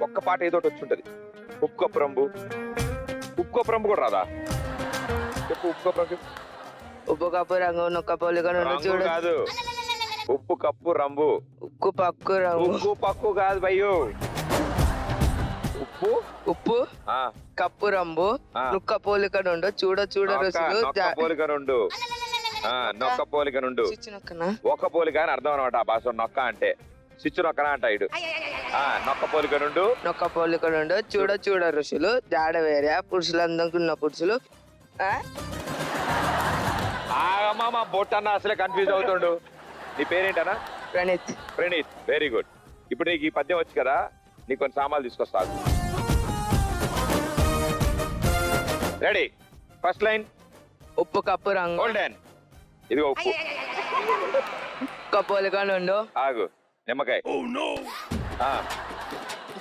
ఒక్క పాట ఏదో ఒకటి వచ్చి ఉంటది. ఉప్పు కప్పు రంబు. ఉప్పు కప్పు రంబు కూడా రాదా? చెప్పు ఉప్పు కప్పు రంగు. ఉప్పు కప్పు రంగు నొక్క పోలిక చూడు కాదు, ఉప్పు కప్పు రంబు. ఉక్కు పక్కు రంగు ఉప్పు పక్కు కాదు భయ్యో. ఉప్పు ఉప్పు ఆ, కప్పు రంబు ఆ. నొక్క పోలిక నుండు చూడ చూడ రుసులు నొక్క పోలిక నుండు. నొక్క పోలిక నుండు. నొక్కనా ఒక పోలిక అని అర్థం అనమాట ఆ భాష. నొక్క అంటే స్విచ్ నొక్కనా అంట ఇడు. నొక్క పోలిక నుండు. నొక్క పోలిక నుండు చూడ చూడ రుసులు జాడ వేరే పురుషులు అందుకున్న పురుషులు. ఆగమ్మా, మా బొట్ట అన్న అసలే కన్ఫ్యూజ్ అవుతుండు. నీ పేరేంటనా? ప్రణీత్. Praneeth, very good. ఇప్పుడు నీకు ఈ పద్యం వచ్చు కదా, నీకు కొన్ని సామాన్లు తీసుకొస్తా. రెడీ? ఫస్ట్ లైన్ ఉప్పు కప్పు రంగు గోల్డెన్. ఇదిగో ఉప్పు. కప్పోలుగా నుండు ఆగు. నిమ్మకాయ. ఆ,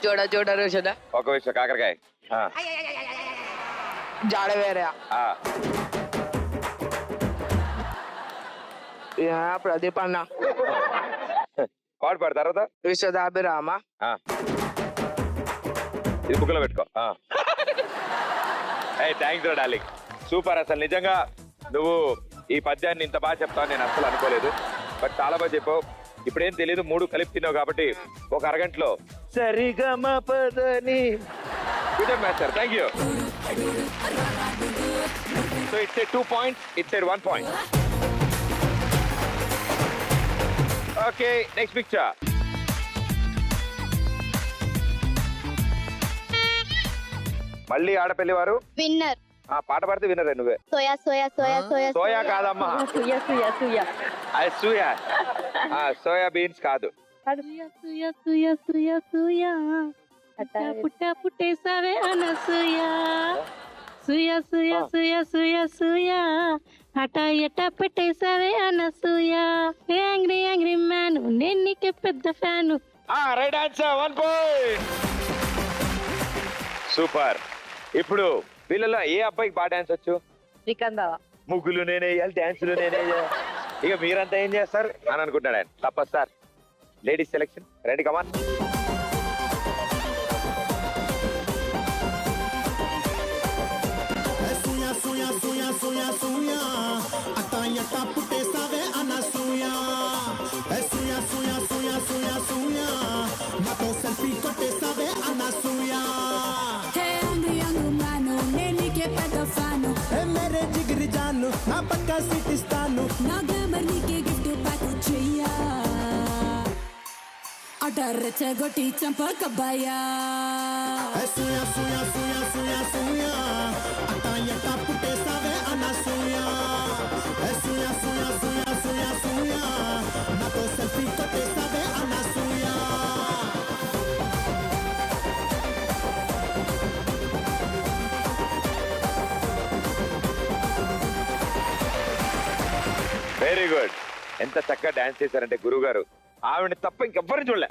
చూడ చూడ రుషుల ఒక విషయం కాకరకాయ. ఆ, జాడ వేరే ఆ, ప్రదీప్ అన్న పాడు పాడు తర్వాత. విశ్వదాభిరామ ఆ, ఇది బుక్లో పెట్టుకో. థ్యాంక్స్ రా డార్లింగ్, సూపర్. అసలు నిజంగా నువ్వు ఈ పద్యాన్ని ఇంత బాగా చెప్తావు నేను అసలు అనుకోలేదు. బట్ చాలా బాగా చెప్పావు. ఇప్పుడేం తెలియదు, 3 కలిపి తిన్నావు కాబట్టి ఒక అరగంటలో సరిగమ పదని. Good master, thank you. So it's 2 points, it's 1 point. Okay, next picture. మళ్ళీ ఆడపల్లి వారు విన్నర్. ఆ పాట పాడితే వినరే నువ్వే. Soya soya soya soya soya కాదమ్మా, సూయ సూయ సూయ అది సూయా. సోయా బీన్స్ కాదు. సూయ సూయ సూయ సూయ సూయ పుట్ట పుట్టేసావే అనసూయ. సూయ సూయ సూయ సూయ సూయ అట ఎట పెట్టేసావే అనసూయ. యాంగ్రీ యాంగ్రీ మ్యాన్, నేను నీకే పెద్ద fan. Right answer, 1 point. Super. ఇప్పుడు వీళ్ళలో ఏ అబ్బాయికి బాగా డాన్స్ వచ్చు? శ్రీకాంత్ బావ. ముగ్గులు నేనే వేయాలి, డాన్సులు నేనే చేయాలి. ఇక మీరంతా ఏం చేస్తారు అని అనుకుంటాడు ఆయన. తప్ప సార్, లేడీస్ సెలెక్షన్. రెడీ, కమాన్. సూయా సూయా సూయా సూయా సూయా అట్ట ఎట్ట పుట్టేసావే అనసూయా. సూయా సూయా సూయా సూయా సూయా నాతో సెల్ఫీ కొట్టేసావే అనసూయా. మేరే జిగిరి జాను, నా పక్కా సీట్ ఇస్తాను. రెచ్చగొట్టి చంపకబ్బాయా. సూయా సూయా సూయా సూయా సూయా అట్ట ఎట్ట పుట్టేసావే అనసూయా. సూయా సూయా సూయా సూయా సూయా నాతో సెల్ఫీ కొట్టేసావే అనసూయా. Very good. ఎంత చక్కగా డాన్స్ చేశారంటే గురువు గారు, ఆవిడ తప్ప ఇంకెవ్వరిని చూడలే.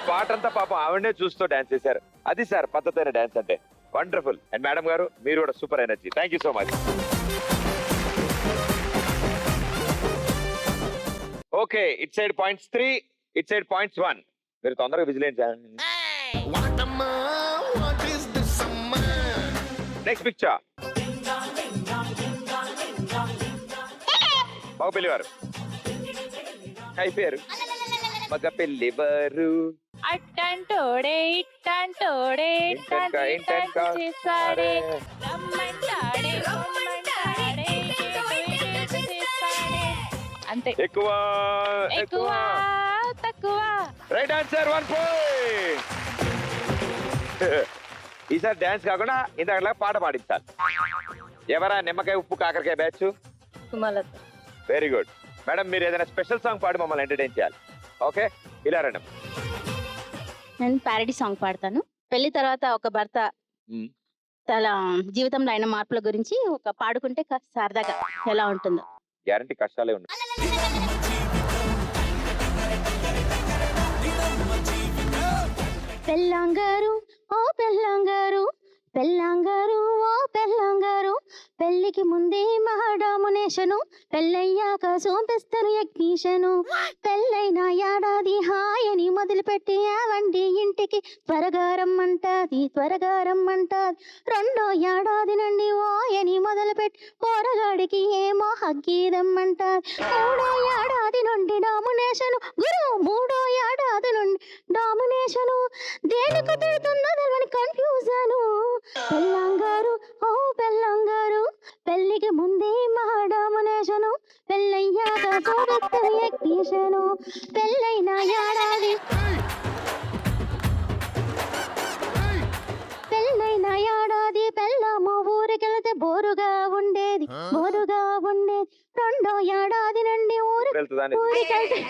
పాట అంతా పాపం ఆవిడనే చూస్తూ డాన్స్ చేశారు. అది సార్ పద్ధతి అయిన డాన్స్ అంటే. వండర్ఫుల్. అండ్ మేడం గారు, మీరు కూడా super energy. Thank you so much. Okay, it side points 3, it side points 1. మీరు తొందరగా విజిలెన్స్ చేయండి. Next picture. మగ పెళ్లివారు అయిపోయారు. మగ పెళ్లివారు అట్టంటోడే ఇట్టంటోడే చేస్తాడే రమ్మంటాడే రమ్మంటాడే చేస్తాడే. అంతే. ఎక్కువ ఎక్కువ తక్కువ. Right answer, 1 point. ఈసారి డాన్స్ కాకుండా ఇంతలా పాట పాడించాలి. ఎవరా నిమ్మకాయ ఉప్పు కాకరకాయ batch? Sumalatha. Very good madam, మీరు ఏదైనా స్పెషల్ సాంగ్ పాడి మమ్మల్ని ఎంటర్టైన్ చేయాలి. ఓకే, ఇలా రండి. నేను ప్యారడీ సాంగ్ పాడతాను. పెళ్లి తర్వాత ఒక భర్త తన జీవితంలో అయిన మార్పుల గురించి ఒక పాడుకుంటే కాస్త సరదాగా ఎలా ఉంటుందో. గ్యారంటీ కష్టాలే ఉన్నాయి. పెళ్ళాంగారు ఓ పెళ్ళాంగారు, పెళ్ళాంగారు ఓ పెళ్ళాంగారు, పెళ్లికి ముందే మహాడామునేషను, పెళ్ళయ్యాక సోంపిస్తారు యజ్ఞీషను. పెళ్ళైన ఏడాది హాయని మొదలుపెట్టి ఆవండి ఇంటికి త్వరగా రమ్మంటాది, త్వరగా రమ్మంటాది. 2వ ఏడాది నుండి ఓయని మొదలుపెట్టి పోరగాడికి ఏమో హగ్గీదమ్మంటాది. 3వ ఏడాది నుండి డామినేషను గురు, 3వ ఏడాది నుండి డామినేషను. దేనికి తిడుతుందో తెలియని కన్ఫ్యూజను. పెళ్ళాంగారు ఓ పెళ్ళాంగారు, పెళ్లికి ముందే మహాడామినేషను, పెళ్ళయ్యాక సోబెత్తని యజ్ఞీషను. పెళ్ళైన ఏడాది పెళ్ళైన ఏడాది పెళ్ళామ ఊరికెళ్తే బోరుగా ఉండేది, బోరుగా ఉండేది. 2వ ఏడాది నుండి ఊరికెళ్తే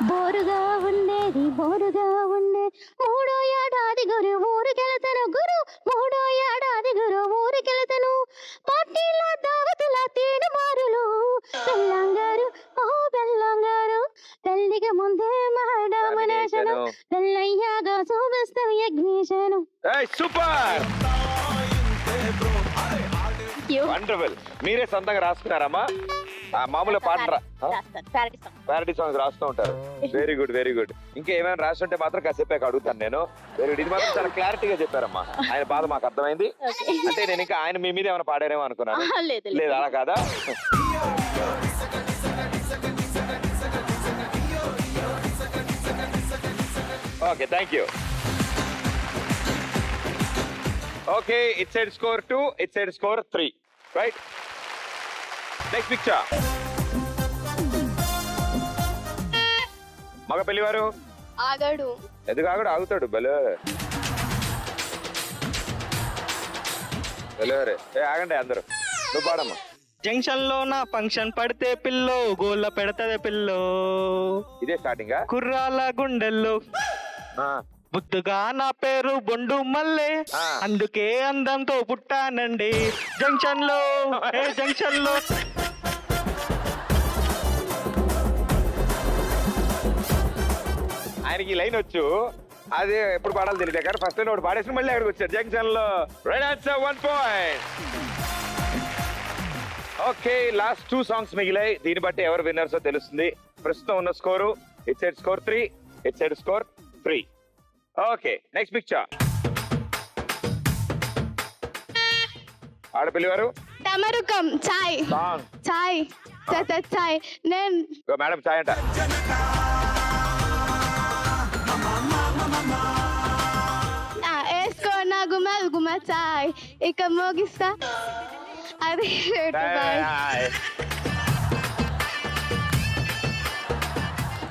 బోరుగా ఉండేది బోరుగా ఉండే మూడో ఏడాది గురు ఊరికెళ్తాను గురు మూడో ఏడాది గురు ఊరికెళ్తాను పార్టీల దావతుల తేనె మారులు బెల్లంగారు ఓ బెల్లంగారు పెళ్లికి ముందే మహాడామినేషను పెళ్ళయ్యాగా చూపిస్తాను యజ్ఞేశను. Super wonderful. మీరే సొంతంగా రాసుకున్నారమ్మా? మామూలుగా పాట ప్యారడీ సాంగ్స్ రాస్తూ ఉంటారు. Very good very good. ఇంకా ఏమైనా రాస్తుంటే మాత్రం కాసేపు అడుగుతాను నేను. Very good. ఇది మాత్రం చాలా క్లారిటీగా చెప్పారమ్మా. ఆయన బాధ మాకు అర్థమైంది. అంటే నేను ఇంకా ఆయన మీ మీద ఏమైనా పాడారేమో అనుకున్నాను. లేదు అలా కాదా? Okay thank you. Okay it side score 2, it side score 3, right? Next picture. మగ పెళ్లివారు ఆగడు. ఎందుకు ఆగడు? ఆగుతాడు. బలే బలేవారే. ఆగండి అందరూ. నువ్వు పాడమ్మా. జంక్షన్ లో నా ఫంక్షన్ పడితే పిల్లో గోళ్ళ పెడతదే పిల్లో ఇదే స్టార్టింగ్. కుర్రాల గుండెల్లో ముద్దుగా నా పేరు బొండు మల్లె అందుకే అందంతో పుట్టానండి జంక్షన్ లో జంక్షన్ లో. ఆయనకి ఈ లైన్ వచ్చు. అది ఎప్పుడు పాడాలో తెలియదు కానీ ఫస్ట్ ఒకటి పాడేసి మళ్ళీ అక్కడికి వచ్చారు జంక్షన్ లో. Right answer 1 point. Okay last 2 songs మిగిలాయి. దీన్ని బట్టి ఎవరు విన్నర్సో తెలుస్తుంది. ప్రస్తుతం ఉన్న score it side score 3, it side score 3. Okay next picture. ఆడపిల్లి వారు డమరుకం చాయ్ సాంగ్ చాయ్ చాయ్ నేను మేడం చాయ్ అంట. వేసుకో నా గుమ గుమ చాయ్ ఇక మోగిస్తా అది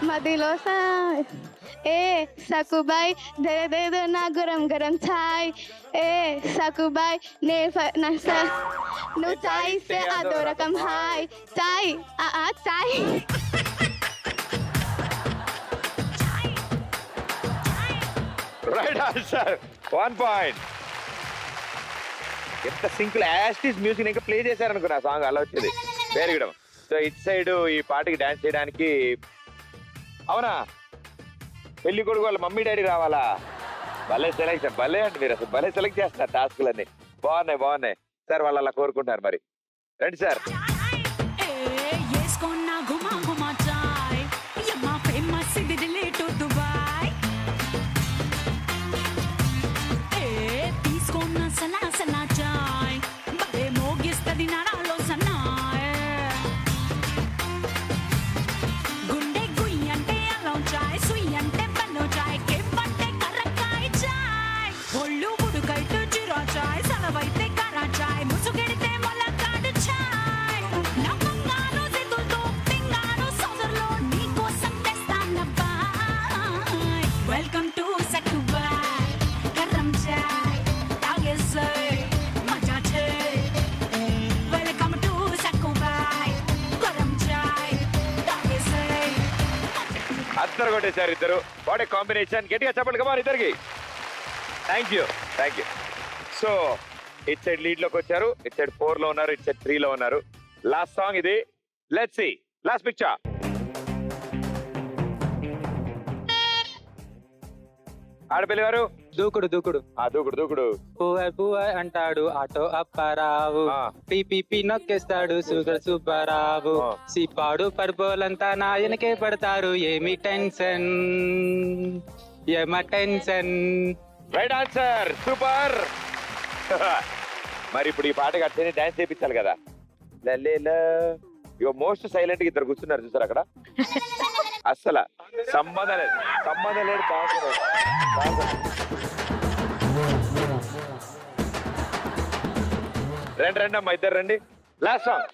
మదిలో సాయ్ ఏ సకుబాయ్ దే దే దే నా గరం గరం చాయ్ ఏ సకుబాయ్ నే నువ్వు చాయ్ సే అదో రకం హాయ్ చాయ్ చాయ్. Right answer 1 point. ఎంత సింపుల్ యాస్టిస్ మ్యూజిక్ ఇంకా ప్లే చేశారనుకున్నా సాంగ్ అలా వచ్చేది. Very good. So it side ఈ పాటకి డాన్స్ చేయడానికి అవునా పెళ్లి కొడుకు వాళ్ళ మమ్మీ డాడీ రావాలా? భలే సెలెక్షన్. భలే అంటే మీరు అసలు భలే సెలెక్ట్ చేస్తున్నారు టాస్క్లన్నీ. బాగున్నాయి సార్. వాళ్ళు అలా కోరుకుంటారు. మరి రండి సార్. అందరు కొట్టేశారు ఇద్దరు. What a combination. గట్టిగా చెప్పండి కమా ఇద్దరికి. Thank you. So it side lead లోకి వచ్చారు. ఇట్ సైడ్ 4 లో ఉన్నారు, ఇట్ సైడ్ 3 లో ఉన్నారు. లాస్ట్ సాంగ్ ఇది. Let's see last picture. ఆడపిల్లి వారు దూకుడు దూకుడు దూకుడు పువ్వాయ్ అంటాడు ఆటో అప్పారావు పిపి నొక్కేస్తాడు సుగర్ సుబ్బారావు సిపాడు పడిపోలంతా నాయనకే పడతారు ఏమి tension tension. Right answer. Super. మరి ఇప్పుడు ఈ పాటకి అట్లనే డాన్స్ చేయించాలి కదా. ఇక మోస్ట్ సైలెంట్ గా ఇద్దరు కూర్చున్నారు చూసారు అక్కడ. అస్సలు సంబంధం లేదు రండి అమ్మా ఇద్దరు రండి. Last song.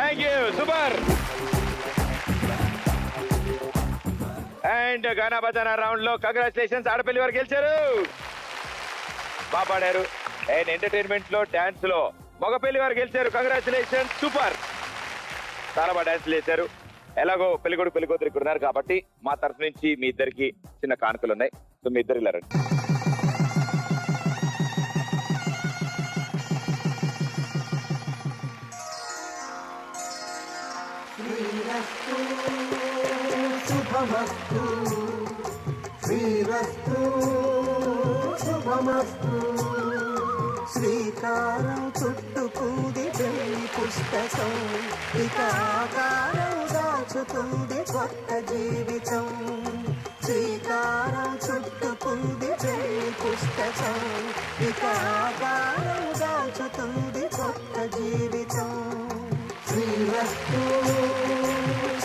Thank you, super. And Gana Bajana round లో కంగ్రాచులేషన్స్, ఆడపల్లి వారు గెలిచారు. బాగా పాడారు. అండ్ ఎంటర్టైన్మెంట్ లో డాన్స్ లో మగపల్లి వారు గెలిచారు. Congratulations, super. చాలా బాగా డాన్స్ చేశారు. ఎలాగో పెళ్లికొడుకు పెళ్లికూతురు ఇక్కడ ఉన్నారు కాబట్టి మా తరఫు నుంచి మీ ఇద్దరికి చిన్న కానుకలు ఉన్నాయి. సో మీ ఇద్దరు ఇలా రండి. శుభమస్తు శ్రీరస్తు శుభమస్తు శ్రీకారం చుట్టుకుంది పెళ్లి పుస్తకం ఇక ఆకారం దాచుతుంది కొత్త జీవితం శ్రీకారం చుట్టుకుంది పెళ్లి పుస్తకం ఇక ఆకారం దాచుతుంది కొత్త జీవితం శ్రీరస్తు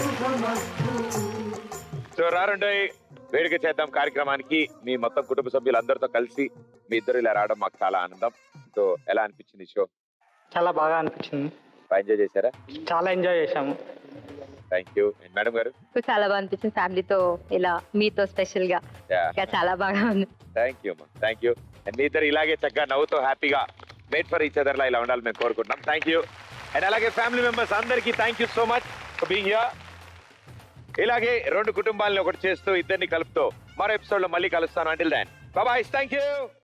శుభమస్తు. సో రారండి, వేడుక చేద్దాం కార్యక్రమానికి. మీ మొత్తం కుటుంబ సభ్యులందరితో కలిసి మీ ఇద్దరు ఇలా రావడం మాకు చాలా ఆనందం. సో ఎలా అనిపించింది షో? చాలా బాగా అనిపించింది. బాగా ఎంజాయ్ చేశారా? చాలా ఎంజాయ్ చేశాము. Thank you. మేడం గారు? చాలా బాగా అనిపించింది, ఫ్యామిలీతో ఇలా మీతో స్పెషల్ గా ఇంకా చాలా బాగా ఉంది. థ్యాంక్ యూ అమ్మా, థ్యాంక్ యూ. మీ ఇద్దరు ఇలాగే చక్కగా నవ్వుతో హ్యాపీగా మేడ్ ఫర్ ఈచ్ అదర్ లా ఇలా ఉండాలి మేము కోరుకుంటున్నాం. Thank you. అండ్ అలాగే ఫ్యామిలీ మెంబర్స్ అందరికీ thank you so much for being here. ఇలాగే రెండు కుటుంబాలను ఒకటి చేస్తూ ఇద్దరిని కలుపుతూ మరో ఎపిసోడ్ లో మళ్ళీ కలుస్తాను. Until then bye bye. Thank you.